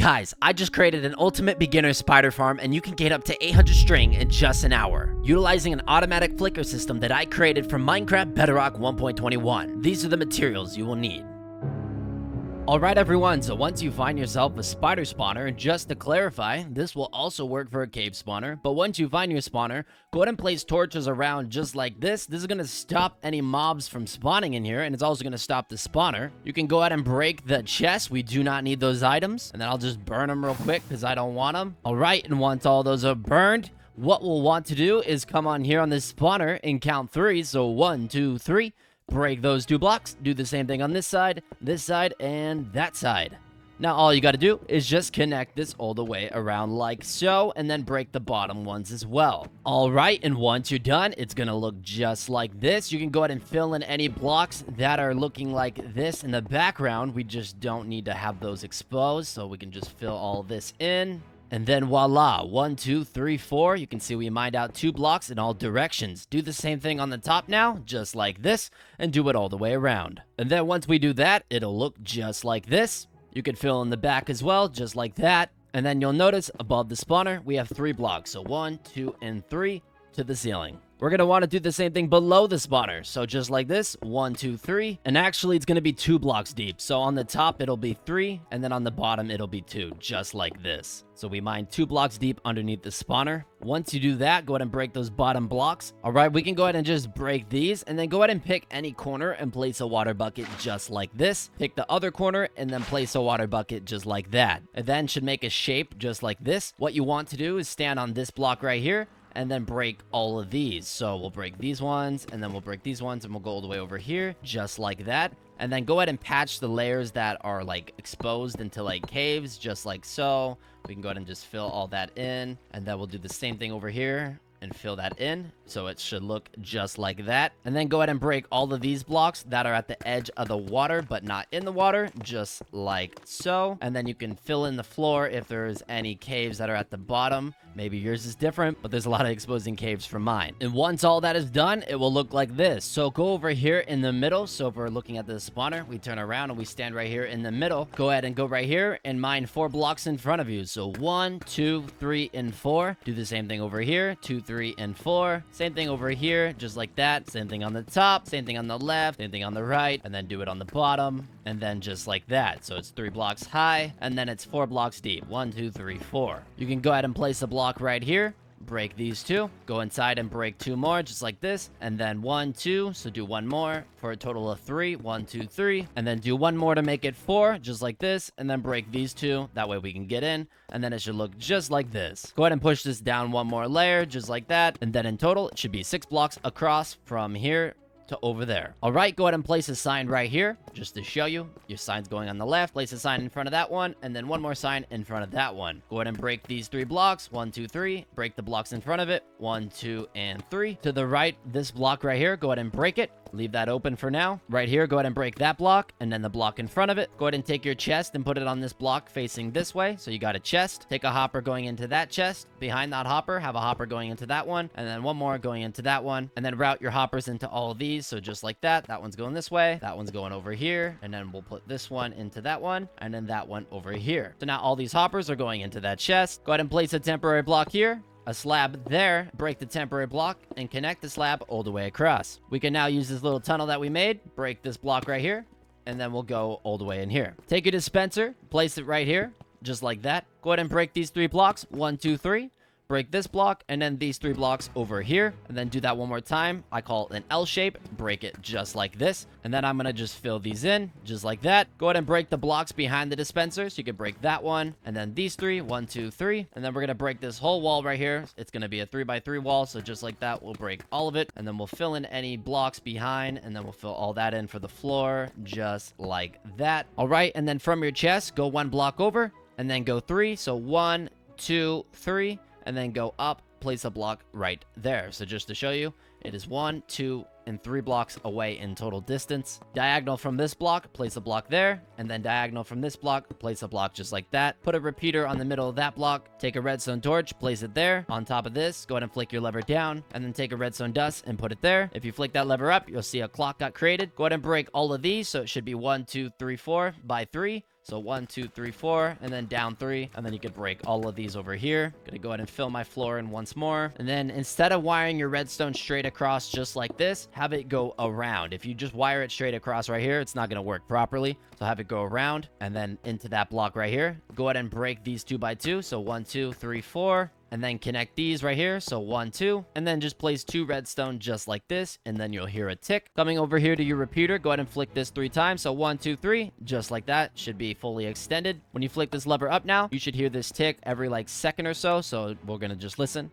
Guys, I just created an ultimate beginner spider farm and you can get up to 800 string in just an hour, utilizing an automatic flicker system that I created from Minecraft Bedrock 1.21. These are the materials you will need. Alright everyone, so once you find yourself a spider spawner, just to clarify, this will also work for a cave spawner, but once you find your spawner, go ahead and place torches around just like this. This is going to stop any mobs from spawning in here, and it's also going to stop the spawner. You can go ahead and break the chest. We do not need those items, and then I'll just burn them real quick because I don't want them. Alright, and once all those are burned, what we'll want to do is come on here on this spawner and count 3, so 1, 2, 3. Break those 2 blocks, do the same thing on this side, and that side. Now all you got to do is just connect this all the way around like so, and then break the bottom ones as well. Alright, and once you're done, it's going to look just like this. You can go ahead and fill in any blocks that are looking like this in the background. We just don't need to have those exposed, so we can just fill all this in. And then voila, 1, 2, 3, 4. You can see we mined out 2 blocks in all directions. Do the same thing on the top now, just like this, and do it all the way around. And then once we do that, it'll look just like this. You can fill in the back as well, just like that. And then you'll notice above the spawner, we have 3 blocks. So 1, 2, and 3 to the ceiling. We're going to want to do the same thing below the spawner. So just like this, 1, 2, 3. And actually, it's going to be 2 blocks deep. So on the top, it'll be 3. And then on the bottom, it'll be 2, just like this. So we mine 2 blocks deep underneath the spawner. Once you do that, go ahead and break those bottom blocks. All right, we can go ahead and just break these. And then go ahead and pick any corner and place a water bucket just like this. Pick the other corner and then place a water bucket just like that. It then should make a shape just like this. What you want to do is stand on this block right here, and then break all of these. So we'll break these ones, and then we'll break these ones, and we'll go all the way over here, just like that. And then go ahead and patch the layers that are like exposed into like caves, just like so. We can go ahead and just fill all that in, and then we'll do the same thing over here and fill that in, so it should look just like that. And then go ahead and break all of these blocks that are at the edge of the water but not in the water, just like so. And then you can fill in the floor if there's any caves that are at the bottom. Maybe yours is different, but there's a lot of exposing caves from mine. And once all that is done, it will look like this. So go over here in the middle. So if we're looking at the spawner, we turn around and we stand right here in the middle. Go ahead and go right here and mine 4 blocks in front of you. So 1, 2, 3, and 4. Do the same thing over here, 2, 3, and 4. Same thing over here, just like that. Same thing on the top, same thing on the left, same thing on the right, and then do it on the bottom, and then just like that. So it's 3 blocks high, and then it's 4 blocks deep. 1, 2, 3, 4. You can go ahead and place a block right here. Break these 2, go inside and break 2 more, just like this, and then 1, 2, so do 1 more for a total of 3. 1, 2, 3, and then do 1 more to make it 4, just like this, and then break these 2, that way we can get in, and then it should look just like this. Go ahead and push this down 1 more layer, just like that, and then in total, it should be 6 blocks across from here to over there. All right, go ahead and place a sign right here just to show you. Your sign's going on the left. Place a sign in front of that one, and then 1 more sign in front of that one. Go ahead and break these 3 blocks. 1, 2, 3. Break the blocks in front of it. 1, 2, and 3. To the right, this block right here, go ahead and break it. Leave that open for now. Right here, go ahead and break that block, and then the block in front of it. Go ahead and take your chest and put it on this block facing this way. So you got a chest. Take a hopper going into that chest. Behind that hopper, have a hopper going into that one, and then 1 more going into that one, and then route your hoppers into all of these. So just like that. That one's going this way. That one's going over here, and then we'll put this one into that one, and then that one over here. So now all these hoppers are going into that chest. Go ahead and place a temporary block here, a slab there, break the temporary block, and connect the slab all the way across. We can now use this little tunnel that we made, break this block right here, and then we'll go all the way in here. Take your dispenser, place it right here, just like that. Go ahead and break these 3 blocks. 1, 2, 3. Break this block, and then these 3 blocks over here, and then do that 1 more time. I call it an L shape. Break it just like this, and then I'm gonna just fill these in just like that. Go ahead and break the blocks behind the dispenser. So you can break that one, and then these 3. 1, 2, 3, and then we're gonna break this whole wall right here. It's gonna be a 3 by 3 wall, so just like that, we'll break all of it, and then we'll fill in any blocks behind, and then we'll fill all that in for the floor just like that. All right, and then from your chest, go 1 block over, and then go 3. So 1, 2, 3. And then go up, place a block right there. So just to show you, It is 1, 2, and 3 blocks away in total distance. Diagonal from this block, place a block there, and then diagonal from this block, place a block just like that. Put a repeater on the middle of that block, take a redstone torch, place it there. On top of this, go ahead and flick your lever down, and then take a redstone dust and put it there. If you flick that lever up, you'll see a clock got created. Go ahead and break all of these, so it should be 1, 2, 3, 4 by 3. So 1, 2, 3, 4, and then down 3, and then you could break all of these over here. Gonna go ahead and fill my floor in once more. And then instead of wiring your redstone straight across just like this, have it go around. If you just wire it straight across right here, it's not gonna work properly. So have it go around and then into that block right here. Go ahead and break these 2 by 2. So 1, 2, 3, 4. And then connect these right here. So 1, 2, and then just place 2 redstone just like this, and then you'll hear a tick. Coming over here to your repeater, go ahead and flick this 3 times. So 1, 2, 3, just like that. Should be fully extended. When you flick this lever up now, you should hear this tick every like second or so. So we're gonna just listen.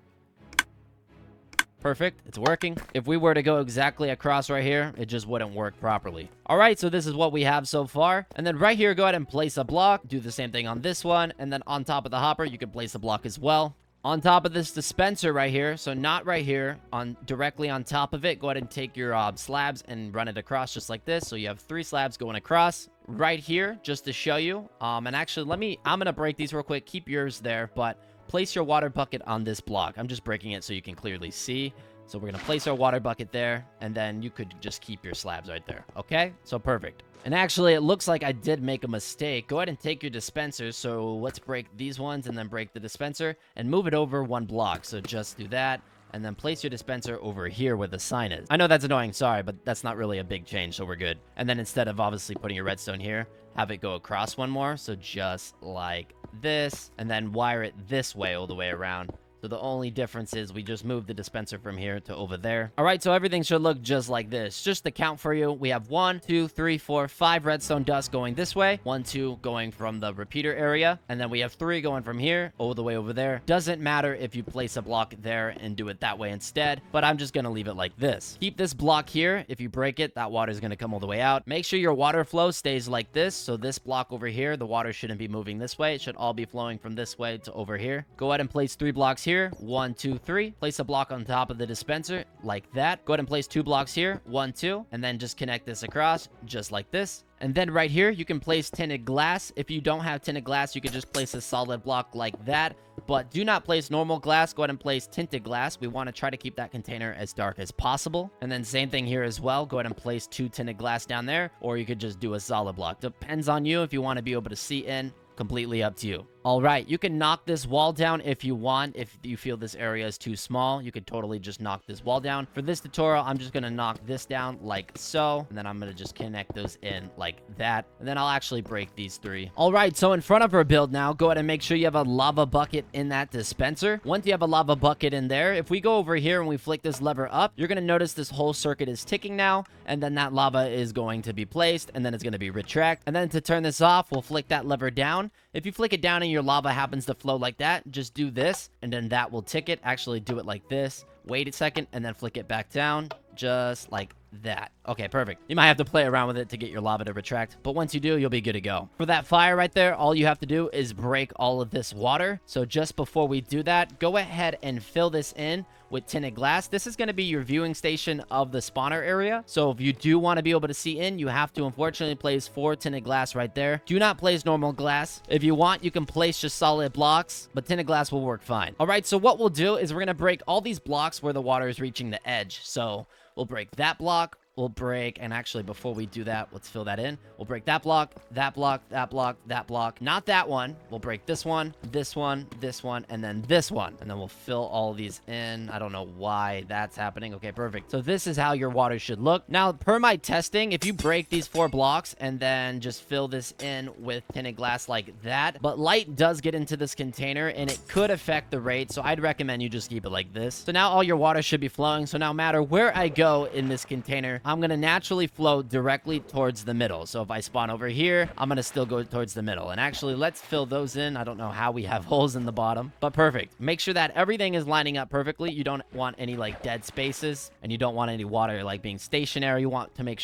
Perfect. It's working. If we were to go exactly across right here, it just wouldn't work properly. All right, so this is what we have so far. And then right here, go ahead and place a block. Do the same thing on this one. And then on top of the hopper, you can place a block as well. On top of this dispenser right here, so not right here, directly on top of it, go ahead and take your slabs and run it across just like this. So you have 3 slabs going across right here, just to show you. And actually, I'm gonna break these real quick. Keep yours there, but place your water bucket on this block. I'm just breaking it so you can clearly see. So we're gonna place our water bucket there, and then you could just keep your slabs right there. Okay, so perfect. And actually, it looks like I did make a mistake. Go ahead and take your dispensers. So let's break these ones and then break the dispenser and move it over 1 block. So just do that. And then place your dispenser over here where the sign is. I know that's annoying, sorry, but that's not really a big change, so we're good. And then instead of obviously putting your redstone here, have it go across 1 more. So just like this. And then wire it this way all the way around. So the only difference is we just moved the dispenser from here to over there. All right, so everything should look just like this. Just to count for you, we have 1, 2, 3, 4, 5 redstone dust going this way. 1, 2 going from the repeater area. And then we have 3 going from here all the way over there. Doesn't matter if you place a block there and do it that way instead, but I'm just gonna leave it like this. Keep this block here. If you break it, that water is gonna come all the way out. Make sure your water flow stays like this. So this block over here, the water shouldn't be moving this way. It should all be flowing from this way to over here. Go ahead and place 3 blocks here. 1, 2, 3. Place a block on top of the dispenser like that. Go ahead and place 2 blocks here. 1, 2. And then just connect this across just like this. And then right here, you can place tinted glass. If you don't have tinted glass, you can just place a solid block like that. But do not place normal glass. Go ahead and place tinted glass. We want to try to keep that container as dark as possible. And then same thing here as well. Go ahead and place 2 tinted glass down there. Or you could just do a solid block. Depends on you if you want to be able to see in. Completely up to you. All right, you can knock this wall down if you want. If you feel this area is too small, you could totally just knock this wall down. For this tutorial, I'm just gonna knock this down like so, and then I'm gonna just connect those in like that, and then I'll actually break these 3. All right, so in front of our build now, go ahead and make sure you have a lava bucket in that dispenser. Once you have a lava bucket in there, if we go over here and we flick this lever up, you're gonna notice this whole circuit is ticking now, and then that lava is going to be placed, and then it's gonna be retract. And then to turn this off, we'll flick that lever down. If you flick it down and your lava happens to flow like that, just do this, and then that will tick it. Actually, do it like this. Wait a second, and then flick it back down, just like that. Okay, perfect. You might have to play around with it to get your lava to retract, but once you do, you'll be good to go. For that fire right there, all you have to do is break all of this water. So just before we do that, go ahead and fill this in with tinted glass. This is going to be your viewing station of the spawner area. So if you do want to be able to see in, you have to unfortunately place 4 tinted glass right there. Do not place normal glass. If you want, you can place just solid blocks, but tinted glass will work fine. All right, so what we'll do is we're going to break all these blocks where the water is reaching the edge. So we'll break that block. We'll break, and actually before we do that, let's fill that in. We'll break that block, that block, that block, that block. Not that one. We'll break this one, this one, this one, and then this one. And then we'll fill all these in. I don't know why that's happening. Okay, perfect. So this is how your water should look. Now, per my testing, if you break these 4 blocks and then just fill this in with tinted glass like that, but light does get into this container and it could affect the rate. So I'd recommend you just keep it like this. So now all your water should be flowing. So no matter where I go in this container, I'm going to naturally flow directly towards the middle. So if I spawn over here, I'm going to still go towards the middle. And actually, let's fill those in. I don't know how we have holes in the bottom, but perfect. Make sure that everything is lining up perfectly. You don't want any like dead spaces, and you don't want any water like being stationary. You want to make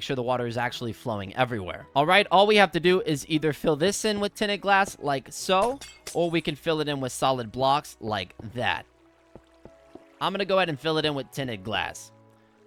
sure the water is actually flowing everywhere. All right, all we have to do is either fill this in with tinted glass like so, or we can fill it in with solid blocks like that. I'm going to go ahead and fill it in with tinted glass.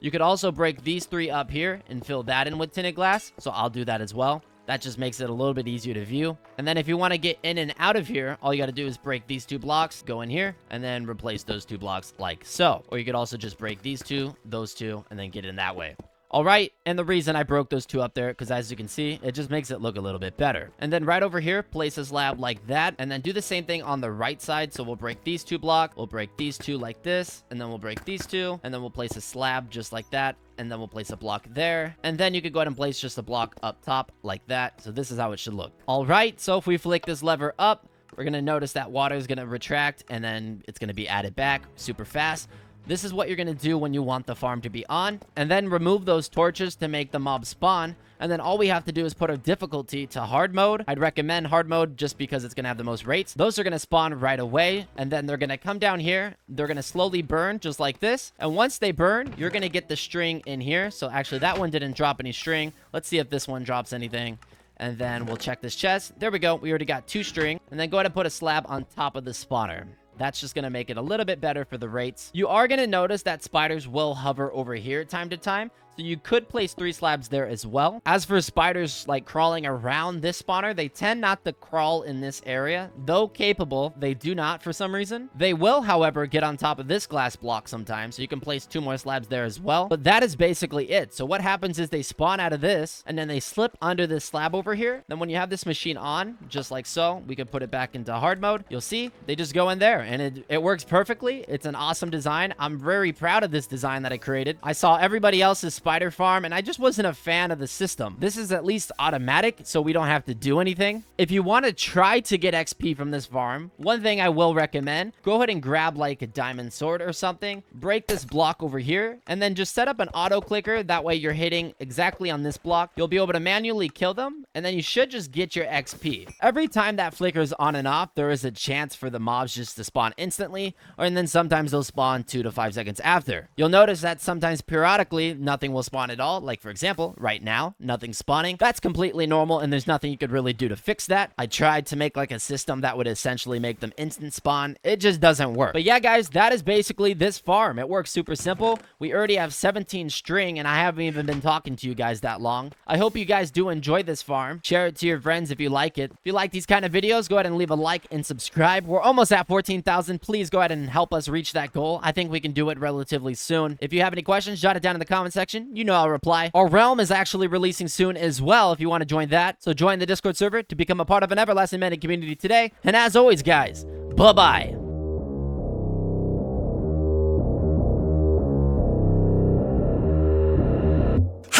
You could also break these 3 up here and fill that in with tinted glass, so I'll do that as well. That just makes it a little bit easier to view. And then if you want to get in and out of here, all you got to do is break these 2 blocks, go in here, and then replace those 2 blocks like so. Or you could also just break these 2, those 2, and then get in that way. All right, and the reason I broke those 2 up there, because as you can see, it just makes it look a little bit better. And then right over here, place a slab like that, and then do the same thing on the right side. So we'll break these 2 blocks, we'll break these 2 like this, and then we'll break these 2, and then we'll place a slab just like that, and then we'll place a block there. And then you could go ahead and place just a block up top like that. So this is how it should look. All right, so if we flick this lever up, we're going to notice that water is going to retract, and then it's going to be added back super fast. This is what you're going to do when you want the farm to be on. And then remove those torches to make the mob spawn. And then all we have to do is put our difficulty to hard mode. I'd recommend hard mode just because it's going to have the most rates. Those are going to spawn right away. And then they're going to come down here. They're going to slowly burn just like this. And once they burn, you're going to get the string in here. So actually that one didn't drop any string. Let's see if this one drops anything. And then we'll check this chest. There we go. We already got 2 string. And then go ahead and put a slab on top of the spawner. That's just going to make it a little bit better for the rates. You are going to notice that spiders will hover over here time to time. So you could place 3 slabs there as well. As for spiders like crawling around this spawner, they tend not to crawl in this area. Though capable, they do not for some reason. They will, however, get on top of this glass block sometimes. So you can place 2 more slabs there as well. But that is basically it. So what happens is they spawn out of this and then they slip under this slab over here. Then when you have this machine on, just like so, we can put it back into hard mode. You'll see they just go in there and it works perfectly. It's an awesome design. I'm very proud of this design that I created. I saw everybody else's Spider Farm, and I just wasn't a fan of the system. This is at least automatic, so we don't have to do anything. If you want to try to get XP from this farm, one thing I will recommend, go ahead and grab like a diamond sword or something, break this block over here, and then just set up an auto clicker. That way you're hitting exactly on this block. You'll be able to manually kill them, and then you should just get your XP. Every time that flickers on and off, there is a chance for the mobs just to spawn instantly, and then sometimes they'll spawn 2 to 5 seconds after. You'll notice that sometimes periodically nothing will spawn at all. Like for example, right now, nothing's spawning. That's completely normal, and there's nothing you could really do to fix that. I tried to make like a system that would essentially make them instant spawn. It just doesn't work. But yeah, guys, that is basically this farm. It works super simple. We already have 17 string, and I haven't even been talking to you guys that long. I hope you guys do enjoy this farm. Share it to your friends if you like it. If you like these kind of videos, go ahead and leave a like and subscribe. We're almost at 14,000. Please go ahead and help us reach that goal. I think we can do it relatively soon. If you have any questions, jot it down in the comment section. You know I'll reply. Our realm is actually releasing soon as well if you want to join that. So join the Discord server to become a part of an everlasting mending community today. And as always, guys, bye-bye.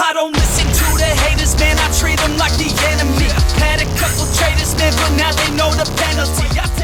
I don't listen to the haters, man, I treat them like the enemy. Had a couple traitors, man, but now they know the penalty.